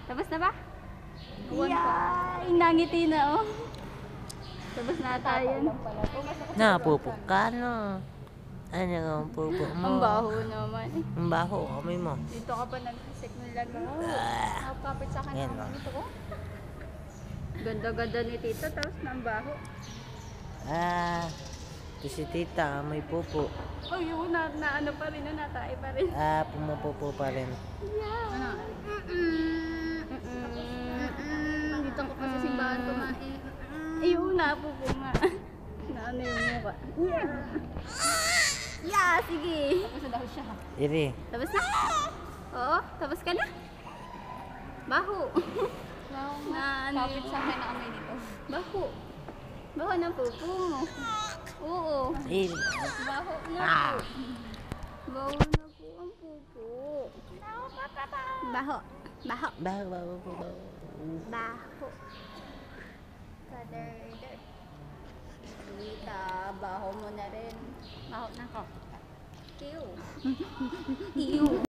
Tapos na ba? Yay! Nangiti na, oh. Tapos na tayo. Napupok ka, no? Ano ang pupo mo? Ang baho naman. Ang baho, amoy mo. Dito ka pa nagsisik ng lago. Nakapapit sa akin Yan, ang oh. dito ko. Ganda-ganda ni Tito, tapos na ang baho. Ito si tita, may pupo. Oh, yun, na ano pa rin, natae pa rin. Pumupupo pa rin. Yeah. Ano? Dito ko pa sa simbahan kumain. Ayun, napupo nga. Na ano yung mukha. Yeah, sige. Tapos na daw siya. Iri. Tapos na? Oo, tapos ka na? Baho. Na ano yung... sa akin na kamay dito. Baho. Baho ng pupo mo. Oo. Iri. Baho na po. Baho na po ang pupo. Baho. Baho. Baho. Baho. Kader. Tita, baho mo na rin. Baho na ko. Ew. Ew.